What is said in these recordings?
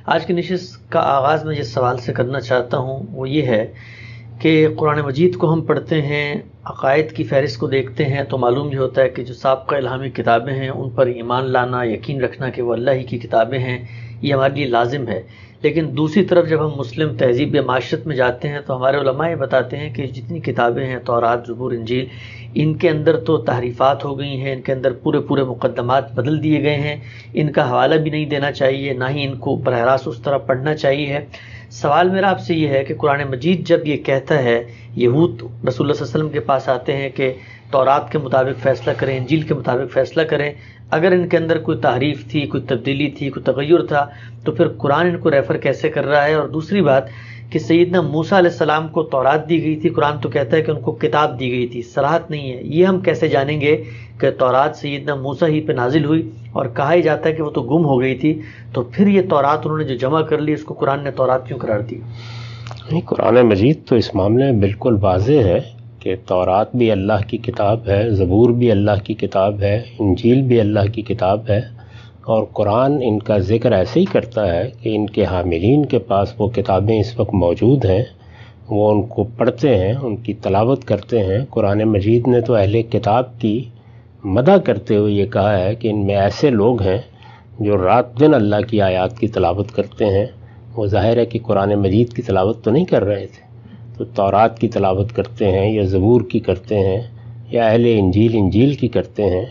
آج کی نشست کا آغاز میں جس سوال سے کرنا چاہتا ہوں وہ یہ ہے کہ قرآن مجید کو ہم پڑھتے ہیں، عقائد کی فہرست کو دیکھتے ہیں تو معلوم یہ ہوتا ہے کہ جو سابقہ الہامی کتابیں ہیں ان پر ایمان لانا، یقین رکھنا کہ وہ اللہ ہی کی کتابیں ہیں، یہ ہمارے لیے لازم ہے۔ لیکن دوسری طرف جب ہم مسلم تہذیب معاشرت میں جاتے ہیں تو ہمارے علماء یہ بتاتے ہیں کہ جتنی کتابیں ہیں، تورات، زبور، انجیل، ان کے اندر تو تحریفات ہو گئی ہیں، ان کے اندر پورے مقدمات بدل دیے گئے ہیں، ان کا حوالہ بھی نہیں دینا چاہیے، نہ ہی ان کو براہ راست اس طرح پڑھنا چاہیے۔ سوال میرا آپ سے یہ ہے کہ قرآن مجید جب یہ کہتا ہے، یہود رسول اللہ صلی اللہ علیہ وسلم کے پاس آتے ہیں کہ تورات کے مطابق فیصلہ کریں، انجیل کے مطابق فیصلہ کریں، اگر ان کے اندر کوئی تحریف تھی، کوئی تبدیلی تھی، کوئی تغیر تھا تو پھر قرآن ان کو ریفر کیسے کر رہا ہے؟ اور دوسری بات کہ سیدنا موسیٰ علیہ السلام کو تورات دی گئی تھی، قرآن تو کہتا ہے کہ ان کو کتاب دی گئی تھی، صراحت نہیں ہے، یہ ہم کیسے جانیں گے کہ تورات سیدنا موسیٰ ہی پہ نازل ہوئی؟ اور کہا ہی جاتا ہے کہ وہ تو گم ہو گئی تھی، تو پھر یہ تورات انہوں نے جو جمع کر لی اس کو قرآن نے تورات کیوں قرار دی؟ قرآن مجید تو اس معاملے میں بالکل واضح ہے کہ تورات بھی اللہ کی کتاب ہے، زبور بھی اللہ کی کتاب ہے، انجیل بھی اللہ کی کتاب ہے، اور قرآن ان کا ذکر ایسے ہی کرتا ہے کہ ان کے حاملین کے پاس وہ کتابیں اس وقت موجود ہیں، وہ ان کو پڑھتے ہیں، ان کی تلاوت کرتے ہیں۔ قرآن مجید نے تو اہل کتاب کی مدح کرتے ہوئے یہ کہا ہے کہ ان میں ایسے لوگ ہیں جو رات دن اللہ کی آیات کی تلاوت کرتے ہیں۔ وہ ظاہر ہے کہ قرآن مجید کی تلاوت تو نہیں کر رہے تھے، تو تورات کی تلاوت کرتے ہیں یا زبور کی کرتے ہیں یا اہل انجیل کی کرتے ہیں۔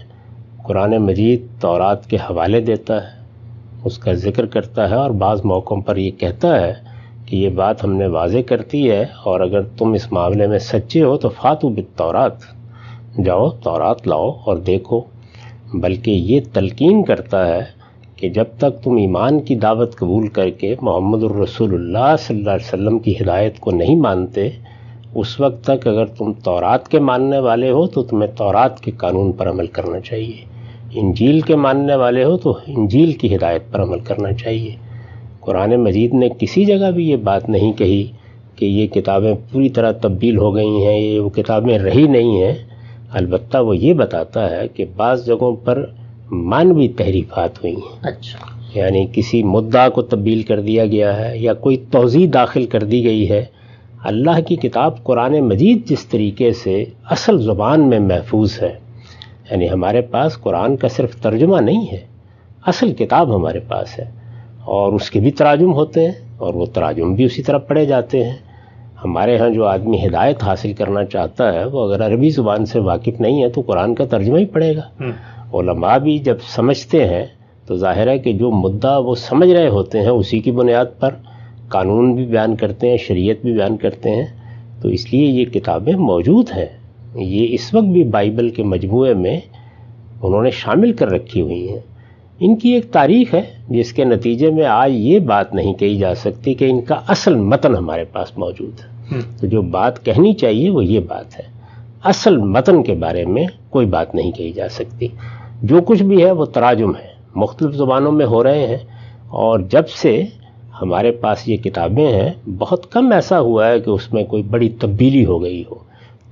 قرآن مجید تورات کے حوالے دیتا ہے، اس کا ذکر کرتا ہے، اور بعض موقعوں پر یہ کہتا ہے کہ یہ بات ہم نے واضح کرتی ہے، اور اگر تم اس معاملے میں سچے ہو تو فاتو بالتورات، جاؤ تورات لاؤ اور دیکھو۔ بلکہ یہ تلقین کرتا ہے کہ جب تک تم ایمان کی دعوت قبول کر کے محمد الرسول اللہ صلی اللہ علیہ وسلم کی ہدایت کو نہیں مانتے، اس وقت تک اگر تم تورات کے ماننے والے ہو تو تمہیں تورات کے قانون پر عمل کرنا چاہیے، انجیل کے ماننے والے ہو تو انجیل کی ہدایت پر عمل کرنا چاہیے۔ قرآن مجید نے کسی جگہ بھی یہ بات نہیں کہی کہ یہ کتابیں پوری طرح تبدیل ہو گئی ہیں، یہ وہ کتابیں رہی نہیں ہیں۔ البتہ وہ یہ بتاتا ہے کہ بعض جگہوں پر معنوی تحریفات ہوئی ہیں، یعنی کسی مدعا کو تبدیل کر دیا گیا ہے یا کوئی توضیح داخل کر دی گئی ہے۔ اللہ کی کتاب قرآن مجید جس طریقے سے اصل زبان میں محفوظ ہے، یعنی ہمارے پاس قرآن کا صرف ترجمہ نہیں ہے، اصل کتاب ہمارے پاس ہے، اور اس کے بھی تراجم ہوتے ہیں اور وہ تراجم بھی اسی طرح پڑھے جاتے ہیں۔ ہمارے ہاں جو آدمی ہدایت حاصل کرنا چاہتا ہے وہ اگر عربی زبان سے واقف نہیں ہے تو قرآن کا ترجمہ ہی پڑھے گا۔ علماء بھی جب سمجھتے ہیں تو ظاہر ہے کہ جو مدعا وہ سمجھ رہے ہوتے ہیں اسی کی بنیاد پر قانون بھی بیان کرتے ہیں، شریعت بھی بیان کرتے ہیں۔ تو اس لیے یہ کتابیں موجود ہیں، یہ اس وقت بھی بائبل کے مجموعے میں انہوں نے شامل کر رکھی ہوئی ہیں۔ ان کی ایک تاریخ ہے جس کے نتیجے میں آج یہ بات نہیں کہی جا سکتی کہ ان کا اصل متن ہمارے پاس موجود ہے۔ تو جو بات کہنی چاہیے وہ یہ بات ہے، اصل متن کے بارے میں کوئی بات نہیں کہی جا سکتی۔ جو کچھ بھی ہے وہ تراجم ہے، مختلف زبانوں میں ہو رہے ہیں، اور جب سے ہمارے پاس یہ کتابیں ہیں بہت کم ایسا ہوا ہے کہ اس میں کوئی بڑی تبدیلی ہو گئی ہو۔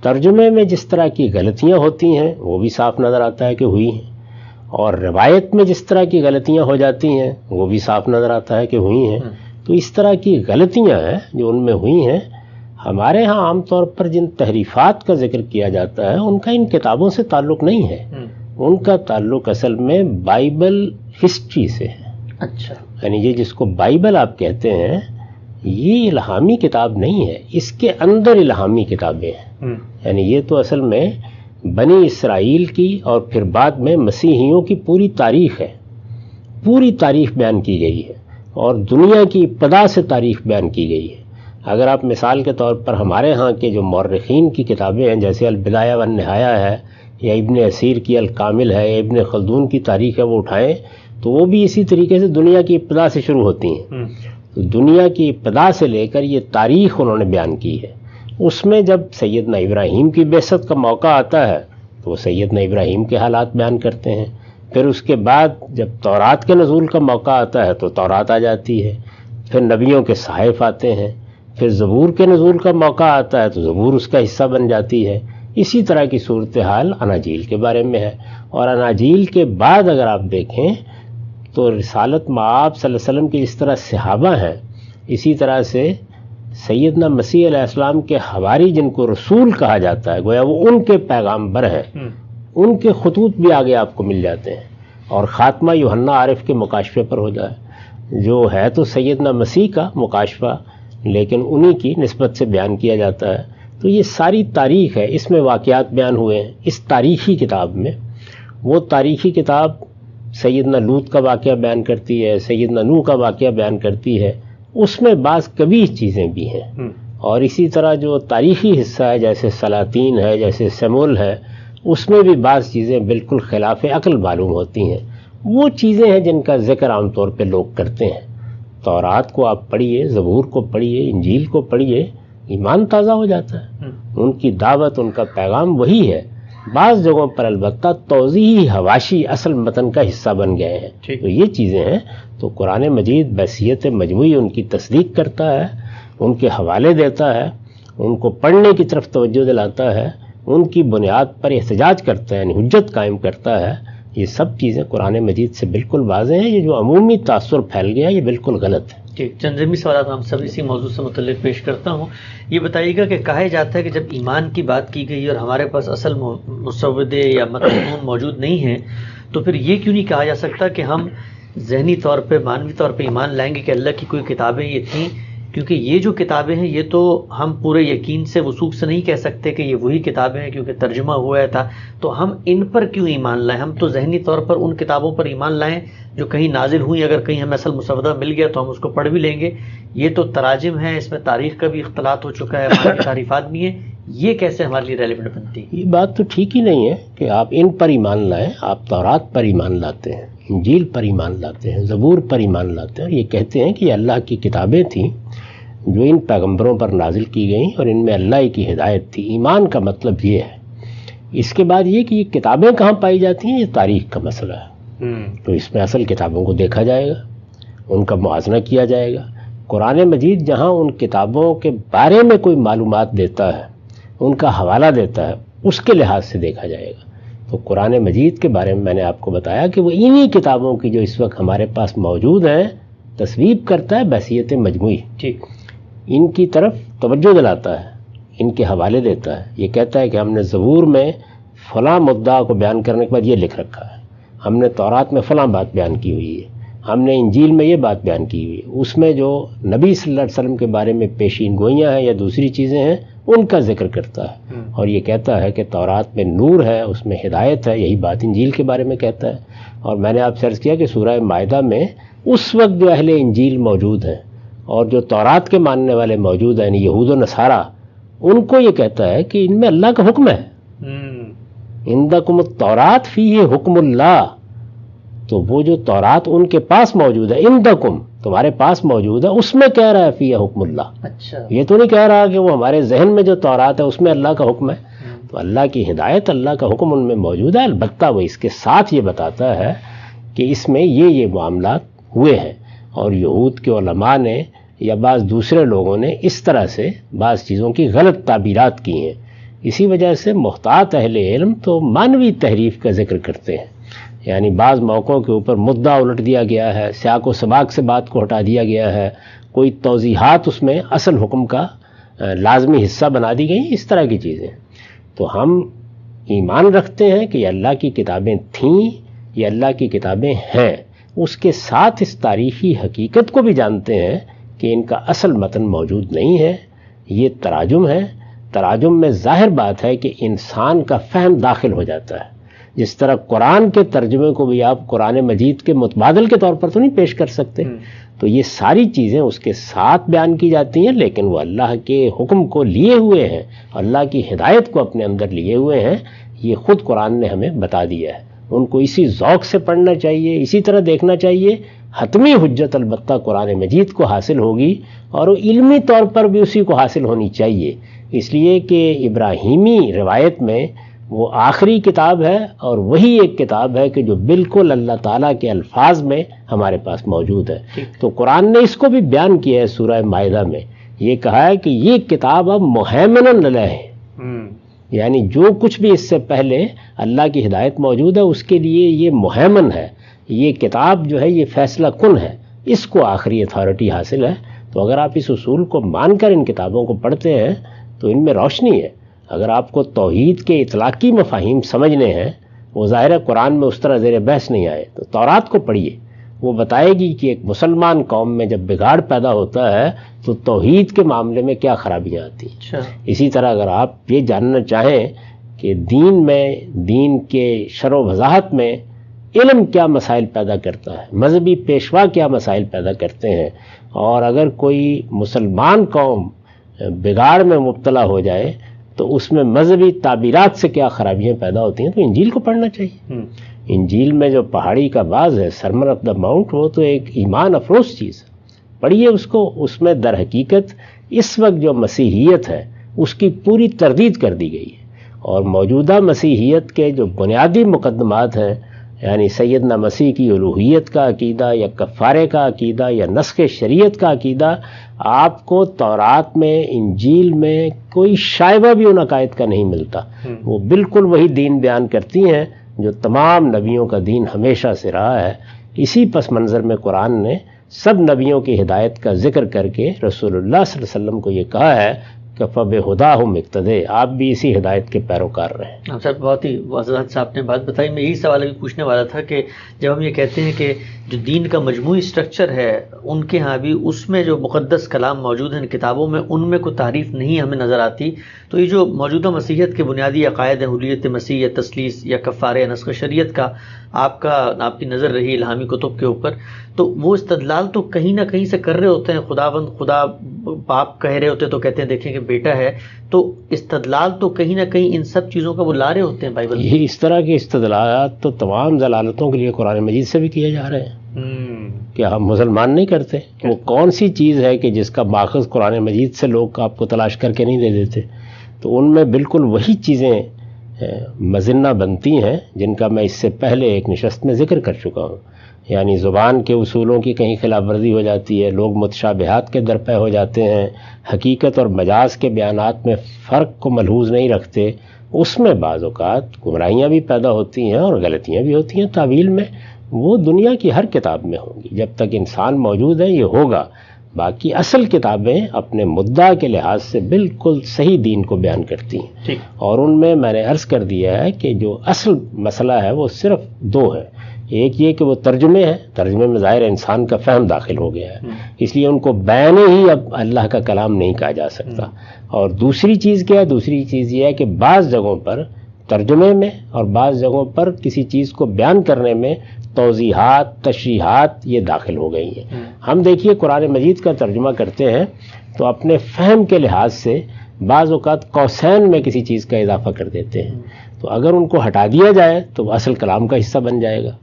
ترجمے میں جس طرح کی غلطیاں ہوتی ہیں وہ بھی صاف نظر آتا ہے کہ ہوئی ہیں، اور روایت میں جس طرح کی غلطیاں ہو جاتی ہیں وہ بھی صاف نظر آتا ہے کہ ہوئی ہیں۔ تو اس طرح کی غلطیاں ہیں جو ان میں ہوئی ہیں۔ ہمارے ہاں عام طور پر جن تحریفات کا ذکر کیا جاتا ہے ان کا ان کتابوں سے تعلق نہیں ہے، ان کا تعلق اصل میں بائبل ہسٹری سے ہے۔ یعنی یہ جس کو بائبل آپ کہتے ہیں یہ الہامی کتاب نہیں ہے، اس کے اندر الہامی کتابیں ہیں۔ یعنی یہ تو اصل میں بنی اسرائیل کی اور پھر بعد میں مسیحیوں کی پوری تاریخ ہے، پوری تاریخ بیان کی گئی ہے، اور دنیا کی ابتدا سے تاریخ بیان کی گئی ہے۔ اگر آپ مثال کے طور پر ہمارے ہاں کے جو مورخین کی کتابیں ہیں جیسے البدایہ والنہایہ ہے، یا ابن اسیر کی الکامل ہے، یا ابن خلدون کی تاریخ ہے، وہ اٹھائیں تو وہ بھی اسی طریقے سے دنیا کی ابتدا سے شروع ہوتی ہیں۔ تو دنیا کی ابتدا سے لے کر یہ تاریخ انہوں نے بیان کی ہے۔ اس میں جب سیدنا ابراہیم کی بعثت کا موقع آتا ہے تو وہ سیدنا ابراہیم کے حالات بیان کرتے ہیں، پھر اس کے بعد جب تورات کے نزول کا موقع آتا ہے تو تورات آ جاتی ہے، پھر نبیوں کے صحائف آتے ہیں، پھر زبور کے نزول کا موقع آتا ہے تو زبور اس کا حصہ بن جاتی ہے۔ اسی طرح کی صورتحال اناجیل کے بارے میں ہے، اور اناجیل کے بعد اگر آپ دیکھیں تو رسالت مآب صلی اللہ علیہ وسلم کے جس طرح صحابہ ہیں، اسی طرح سے سیدنا مسیح علیہ السلام کے حواری جن کو رسول کہا جاتا ہے، گویا وہ ان کے پیغامبر ہیں، ان کے خطوط بھی آگے آپ کو مل جاتے ہیں. اور خاتمہ یوحنا عارف کے مکاشفے پر ہوتا ہے، جو ہے تو سیدنا مسیح کا مکاشفہ لیکن انہی کی نسبت سے بیان کیا جاتا ہے. تو یہ ساری تاریخ ہے، اس میں واقعات بیان ہوئے ہیں اس تاریخی کتاب میں. وہ تاریخی کتاب سیدنا لوط کا واقعہ بیان کرتی ہے، سیدنا نوح کا واقعہ بیان کرتی ہے، اس میں بعض کبھی چیزیں بھی ہیں. اور اسی طرح جو تاریخی حصہ ہے جیسے سلاطین ہے، جیسے سمول ہے، اس میں بھی بعض چیزیں بالکل خلاف عقل معلوم ہوتی ہیں. وہ چیزیں ہیں جن کا ذکر عام طور پہ لوگ کرتے ہیں. تورات کو آپ پڑھیے، زبور کو پڑھیے، انجیل کو پڑھیے، ایمان تازہ ہو جاتا ہے. ان کی دعوت، ان کا پیغام وہی ہے. بعض جگہوں پر البتہ توضیحی حواشی اصل متن کا حصہ بن گئے ہیں. تو یہ چیزیں ہیں. تو قرآن مجید بحیثیت مجموعی ان کی تصدیق کرتا ہے، ان کے حوالے دیتا ہے، ان کو پڑھنے کی طرف توجہ دلاتا ہے، ان کی بنیاد پر احتجاج کرتا ہے، یعنی حجت قائم کرتا ہے. یہ سب چیزیں قرآن مجید سے بالکل واضح ہیں. یہ جو عمومی تاثر پھیل گیا یہ بالکل غلط ہے. چند ضمنی سوالات ہم سب اسی موضوع سے متعلق پیش کرتا ہوں. یہ بتائیے گا کہ کہا جاتا ہے کہ جب ایمان کی بات کی گئی اور ہمارے پاس اصل مسودے یا متن موجود نہیں ہیں تو پھر یہ کیوں نہیں کہا جا سکتا کہ ہم ذہنی طور پہ، معنوی طور پہ ایمان لائیں گے کہ اللہ کی کوئی کتابیں یہ تھیں؟ کیونکہ یہ جو کتابیں ہیں یہ تو ہم پورے یقین سے، وثوق سے نہیں کہہ سکتے کہ یہ وہی کتابیں ہیں کیونکہ ترجمہ ہوا تھا. تو ہم ان پر کیوں ایمان لائیں؟ ہم تو ذہنی طور پر ان کتابوں پر ایمان لائیں جو کہیں نازل ہوئی. اگر کہیں ہمیں اصل مسودہ مل گیا تو ہم اس کو پڑھ بھی لیں گے. یہ تو تراجم ہے، اس میں تاریخ کا بھی اختلاط ہو چکا ہے، ہماری تعریفات بھی ہیں. یہ کیسے ہمارے لیے ریلیونٹ بنتی ہے؟ یہ بات تو ٹھیک ہی نہیں ہے کہ آپ ان پر ایمان لائیں. آپ تورات پر ایمان لاتے ہیں، انجیل پر ایمان لاتے ہیں، زبور پر ایمان لاتے ہیں، اور یہ کہتے ہیں کہ یہ اللہ کی کتابیں تھیں جو ان پیغمبروں پر نازل کی گئیں اور ان میں اللہ کی ہدایت تھی. ایمان کا مطلب یہ ہے. اس کے بعد یہ کہ یہ کتابیں کہاں پائی جاتی ہیں، یہ تاریخ کا مسئلہ ہے. تو اس میں اصل کتابوں کو دیکھا جائے گا، ان کا موازنہ کیا جائے گا. قرآن مجید جہاں ان کتابوں کے بارے میں کوئی معلومات دیتا ہے، ان کا حوالہ دیتا ہے، اس کے لحاظ سے دیکھا جائے گا. تو قرآن مجید کے بارے میں نے آپ کو بتایا کہ وہ انہی کتابوں کی جو اس وقت ہمارے پاس موجود ہیں تصویب کرتا ہے بحیثیت مجموعی. ٹھیک، ان کی طرف توجہ دلاتا ہے، ان کے حوالے دیتا ہے. یہ کہتا ہے کہ ہم نے زبور میں فلاں مدعا کو بیان کرنے کے بعد یہ لکھ رکھا ہے، ہم نے تورات میں فلاں بات بیان کی ہوئی ہے، ہم نے انجیل میں یہ بات بیان کی ہوئی ہے. اس میں جو نبی صلی اللہ علیہ وسلم کے بارے میں پیشین گوئیاں ہیں یا دوسری چیزیں ہیں ان کا ذکر کرتا ہے. اور یہ کہتا ہے کہ تورات میں نور ہے، اس میں ہدایت ہے. یہی بات انجیل کے بارے میں کہتا ہے. اور میں نے آپ سے عرض کیا کہ سورہ مائدہ میں اس وقت جو اہل انجیل موجود ہیں اور جو تورات کے ماننے والے موجود ہیں، یعنی یہود و نصارہ، ان کو یہ کہتا ہے کہ ان میں اللہ کا حکم ہے. عندکم التورات فیہ حکم اللہ. تو وہ جو تورات ان کے پاس موجود ہے، عندکم تمہارے پاس موجود ہے، اس میں کہہ رہا ہے فیہ حکم اللہ. اچھا، یہ تو نہیں کہہ رہا کہ وہ ہمارے ذہن میں جو تورات ہے اس میں اللہ کا حکم ہے. تو اللہ کی ہدایت، اللہ کا حکم ان میں موجود ہے. البتہ وہ اس کے ساتھ یہ بتاتا ہے کہ اس میں یہ معاملات ہوئے ہیں. اور یہود کے علماء نے یا بعض دوسرے لوگوں نے اس طرح سے بعض چیزوں کی غلط تعبیرات کی ہیں. اسی وجہ سے محتاط اہل علم تو مانوی تحریف کا ذکر کرتے ہیں. یعنی بعض موقعوں کے اوپر مدعا الٹ دیا گیا ہے، سیاق و سباق سے بات کو ہٹا دیا گیا ہے، کوئی توضیحات اس میں اصل حکم کا لازمی حصہ بنا دی گئی، اس طرح کی چیزیں. تو ہم ایمان رکھتے ہیں کہ یہ اللہ کی کتابیں تھیں، یہ اللہ کی کتابیں ہیں. اس کے ساتھ اس تاریخی حقیقت کو بھی جانتے ہیں کہ ان کا اصل متن موجود نہیں ہے، یہ تراجم ہے. تراجم میں ظاہر بات ہے کہ انسان کا فہم داخل ہو جاتا ہے. جس طرح قرآن کے ترجمے کو بھی آپ قرآن مجید کے متبادل کے طور پر تو نہیں پیش کر سکتے. تو یہ ساری چیزیں اس کے ساتھ بیان کی جاتی ہیں، لیکن وہ اللہ کے حکم کو لیے ہوئے ہیں، اللہ کی ہدایت کو اپنے اندر لیے ہوئے ہیں. یہ خود قرآن نے ہمیں بتا دیا ہے. ان کو اسی ذوق سے پڑھنا چاہیے، اسی طرح دیکھنا چاہیے. حتمی حجت البتہ قرآن مجید کو حاصل ہوگی، اور وہ علمی طور پر بھی اسی کو حاصل ہونی چاہیے. اس لیے کہ ابراہیمی روایت میں وہ آخری کتاب ہے، اور وہی ایک کتاب ہے کہ جو بالکل اللہ تعالیٰ کے الفاظ میں ہمارے پاس موجود ہے. تو قرآن نے اس کو بھی بیان کیا ہے سورہ مائدہ میں. یہ کہا ہے کہ یہ کتاب اب مہیمن علیہ ہے، یعنی جو کچھ بھی اس سے پہلے اللہ کی ہدایت موجود ہے اس کے لیے یہ مہیمن ہے. یہ کتاب جو ہے یہ فیصلہ کن ہے، اس کو آخری اتھارٹی حاصل ہے۔ تو اگر آپ اس اصول کو مان کر ان کتابوں کو پڑھتے ہیں تو ان میں روشنی ہے۔ اگر آپ کو توحید کے اطلاقی مفاہیم سمجھنے ہیں، وہ ظاہر قرآن میں اس طرح زیر بحث نہیں آئے، تو تورات کو پڑھیے، وہ بتائے گی کہ ایک مسلمان قوم میں جب بگاڑ پیدا ہوتا ہے تو توحید کے معاملے میں کیا خرابیاں آتی ہیں۔ اسی طرح اگر آپ یہ جاننا چاہیں کہ دین میں، دین کے شرح و وضاحت میں علم کیا مسائل پیدا کرتا ہے، مذہبی پیشوا کیا مسائل پیدا کرتے ہیں، اور اگر کوئی مسلمان قوم بگاڑ میں مبتلا ہو جائے تو اس میں مذہبی تعبیرات سے کیا خرابیاں پیدا ہوتی ہیں، تو انجیل کو پڑھنا چاہیے۔ انجیل میں جو پہاڑی کا باز ہے، سرمن آف دا ماؤنٹ، وہ تو ایک ایمان افروز چیز ہے، پڑھیے اس کو۔ اس میں در حقیقت اس وقت جو مسیحیت ہے اس کی پوری تردید کر دی گئی ہے، اور موجودہ مسیحیت کے جو بنیادی مقدمات ہیں، یعنی سیدنا مسیح کی الوہیت کا عقیدہ یا کفارے کا عقیدہ یا نسخ شریعت کا عقیدہ، آپ کو تورات میں، انجیل میں کوئی شائبہ بھی ان عقائد کا نہیں ملتا۔ وہ بالکل وہی دین بیان کرتی ہیں جو تمام نبیوں کا دین ہمیشہ سے رہا ہے۔ اسی پس منظر میں قرآن نے سب نبیوں کی ہدایت کا ذکر کر کے رسول اللہ صلی اللہ علیہ وسلم کو یہ کہا ہے کہ فَبِهُدَاهُمْ اقتدِي، آپ بھی اسی ہدایت کے پیروکار رہیں۔ سر بہت ہی وضاحت سے آپ نے بات بتائی۔ میں یہی سوال ابھی پوچھنے والا تھا کہ جب ہم یہ کہتے ہیں کہ جو دین کا مجموعی سٹرکچر ہے ان کے ہاں بھی اس میں جو مقدس کلام موجود ہیں کتابوں میں، ان میں کوئی تعریف نہیں ہمیں نظر آتی، تو یہ جو موجودہ مسیحیت کے بنیادی عقائد ہیں، حلیت مسیح یا تثلیث یا کفارہ یا نسخ شریعت کا آپ کی نظر رہی الہامی کتب کے اوپر، تو وہ استدلال تو کہیں نہ کہیں سے کر رہے ہوتے ہیں۔ خدا باپ کہہ رہے ہوتے تو کہتے ہیں دیکھیں کہ بیٹا ہے، تو استدلال تو کہیں نہ کہیں ان سب چیزوں کا وہ لا رہے ہوتے ہیں بائبل میں۔ یہ اس طرح کے استدلالات تو تمام ضلالتوں کے لیے قرآن مجید سے بھی کیے جا رہے ہیں کہ ہم مسلمان نہیں کرتے۔ وہ کون سی چیز ہے کہ جس کا ماخذ قرآن مجید سے لوگ آپ کو تلاش کر کے نہیں دے دیتے؟ تو ان میں بالکل وہی چیزیں مذنہ بنتی ہیں جن کا میں اس سے پہلے ایک نشست میں ذکر کر چکا ہوں، یعنی زبان کے اصولوں کی کہیں خلاف ورزی ہو جاتی ہے، لوگ متشابہات کے درپے ہو جاتے ہیں، حقیقت اور مجاز کے بیانات میں فرق کو ملحوظ نہیں رکھتے، اس میں بعض اوقات گمراہیاں بھی پیدا ہوتی ہیں اور غلطیاں بھی ہوتی ہیں تعویل میں۔ وہ دنیا کی ہر کتاب میں ہوں گی، جب تک انسان موجود ہے یہ ہوگا۔ باقی اصل کتابیں اپنے مدعا کے لحاظ سے بالکل صحیح دین کو بیان کرتی ہیں، اور ان میں میں نے عرض کر دیا ہے کہ جو اصل مسئلہ ہے وہ صرف دو ہے۔ ایک یہ کہ وہ ترجمے ہیں، ترجمے میں ظاہر انسان کا فہم داخل ہو گیا ہے، اس لیے ان کو بیان ہی اب اللہ کا کلام نہیں کہا جا سکتا۔ اور دوسری چیز کیا ہے؟ دوسری چیز یہ ہے کہ بعض جگہوں پر ترجمے میں اور بعض جگہوں پر کسی چیز کو بیان کرنے میں توضیحات، تشریحات یہ داخل ہو گئی ہیں۔ ہم دیکھیے قرآن مجید کا ترجمہ کرتے ہیں تو اپنے فہم کے لحاظ سے بعض اوقات قوسین میں کسی چیز کا اضافہ کر دیتے ہیں، تو اگر ان کو ہٹا دیا جائے تو وہ اصل کلام کا حصہ بن جائے گا۔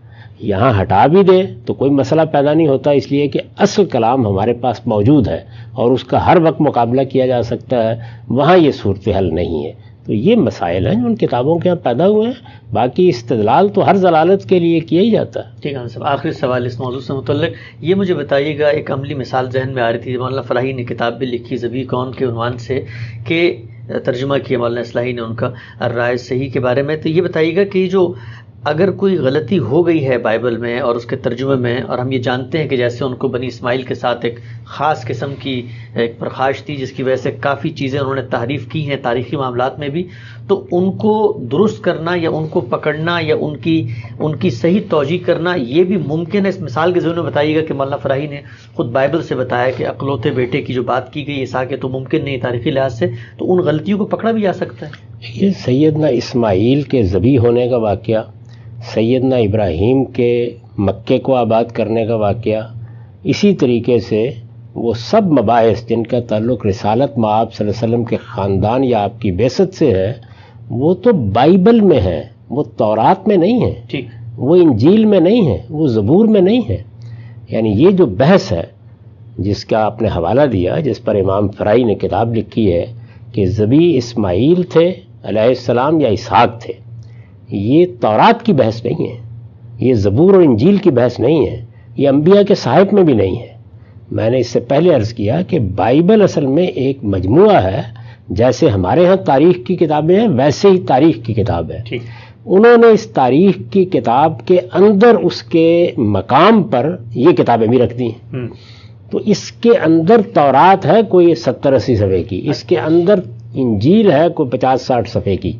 یہاں ہٹا بھی دے تو کوئی مسئلہ پیدا نہیں ہوتا، اس لیے کہ اصل کلام ہمارے پاس موجود ہے اور اس کا ہر وقت مقابلہ کیا جا سکتا ہے، وہاں یہ صورتحال نہیں ہے۔ تو یہ مسائل ہیں جو ان کتابوں کے یہاں پیدا ہوئے ہیں، باقی استدلال تو ہر ضلالت کے لیے کیا ہی جاتا ہے۔ ٹھیک ہے صاحب، آخری سوال اس موضوع سے متعلق یہ مجھے بتائیے گا، ایک عملی مثال ذہن میں آ رہی تھی، مولانا فلاحی نے کتاب بھی لکھی ذبیح کون کے عنوان سے، کہ ترجمہ کیا مولانا اصلاحی نے ان کا الرائے صحیح کے بارے میں، تو یہ بتائیے گا کہ جو اگر کوئی غلطی ہو گئی ہے بائبل میں اور اس کے ترجمے میں، اور ہم یہ جانتے ہیں کہ جیسے ان کو بنی اسماعیل کے ساتھ ایک خاص قسم کی ایک پرخاش تھی جس کی وجہ سے کافی چیزیں انہوں نے تحریف کی ہیں تاریخی معاملات میں بھی، تو ان کو درست کرنا یا ان کو پکڑنا یا ان کی صحیح توجیہ کرنا یہ بھی ممکن ہے؟ اس مثال کے ذریعے میں بتائیے گا کہ مولانا فراہی نے خود بائبل سے بتایا کہ اکلوتے بیٹے کی جو بات کی گئی عیسیٰ کے، تو ممکن نہیں تاریخی لحاظ سے، تو ان غلطیوں کو پکڑا بھی جا سکتا ہے؟ یہ سیدنا اسماعیل کے ذبیح ہونے کا واقعہ، سیدنا ابراہیم کے مکے کو آباد کرنے کا واقعہ، اسی طریقے سے وہ سب مباحث جن کا تعلق رسالت مآب صلی اللہ علیہ وسلم کے خاندان یا آپ کی بعثت سے ہے، وہ تو بائبل میں ہے، وہ تورات میں نہیں ہے، ٹھیک، وہ انجیل میں نہیں ہے، وہ زبور میں نہیں ہے۔ یعنی یہ جو بحث ہے جس کا آپ نے حوالہ دیا، جس پر امام فرائی نے کتاب لکھی ہے کہ ذبیح اسماعیل تھے علیہ السلام یا اسحاق تھے، یہ تورات کی بحث نہیں ہے، یہ زبور اور انجیل کی بحث نہیں ہے، یہ انبیاء کے صحائف میں بھی نہیں ہے۔ میں نے اس سے پہلے عرض کیا کہ بائبل اصل میں ایک مجموعہ ہے، جیسے ہمارے ہاں تاریخ کی کتابیں ہیں ویسے ہی تاریخ کی کتاب ہے۔ انہوں نے اس تاریخ کی کتاب کے اندر اس کے مقام پر یہ کتابیں بھی رکھ دی ہیں. تو اس کے اندر تورات ہے کوئی 70-80 صفحے کی، اس کے اندر انجیل ہے کوئی 50-60 صفحے کی.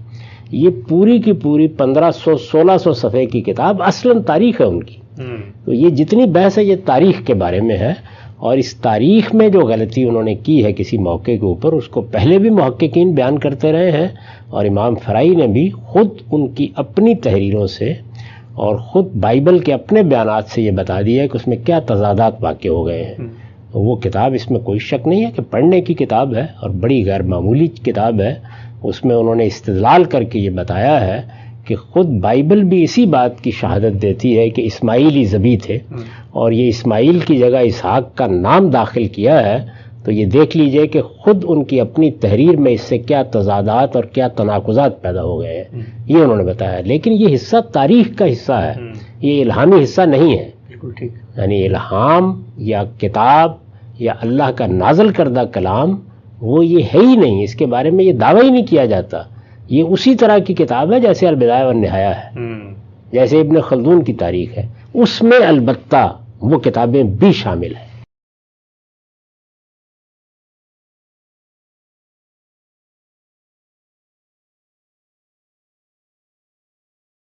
یہ پوری کی پوری 1500-1600 صفحے کی کتاب اصلاً تاریخ ہے ان کی. تو یہ جتنی بحث ہے یہ تاریخ کے بارے میں ہے، اور اس تاریخ میں جو غلطی انہوں نے کی ہے کسی موقع کے اوپر، اس کو پہلے بھی محققین بیان کرتے رہے ہیں، اور امام فرائی نے بھی خود ان کی اپنی تحریروں سے اور خود بائبل کے اپنے بیانات سے یہ بتا دیا ہے کہ اس میں کیا تضادات واقع ہو گئے ہیں. وہ کتاب، اس میں کوئی شک نہیں ہے کہ پڑھنے کی کتاب ہے اور بڑی غیر معمولی کتاب ہے. اس میں انہوں نے استدلال کر کے یہ بتایا ہے کہ خود بائبل بھی اسی بات کی شہادت دیتی ہے کہ اسماعیل ہی ذبح تھے، اور یہ اسماعیل کی جگہ اسحاق کا نام داخل کیا ہے. تو یہ دیکھ لیجئے کہ خود ان کی اپنی تحریر میں اس سے کیا تضادات اور کیا تناقضات پیدا ہو گئے ہیں، یہ انہوں نے بتایا. لیکن یہ حصہ تاریخ کا حصہ ہے، یہ الہامی حصہ نہیں ہے. یعنی الہام یا کتاب یا اللہ کا نازل کردہ کلام وہ یہ ہے ہی نہیں، اس کے بارے میں یہ دعویٰ ہی نہیں کیا جاتا. یہ اسی طرح کی کتاب ہے جیسے البدایہ والنہایہ ہے، جیسے ابن خلدون کی تاریخ ہے، اس میں البتہ وہ کتابیں بھی شامل ہیں.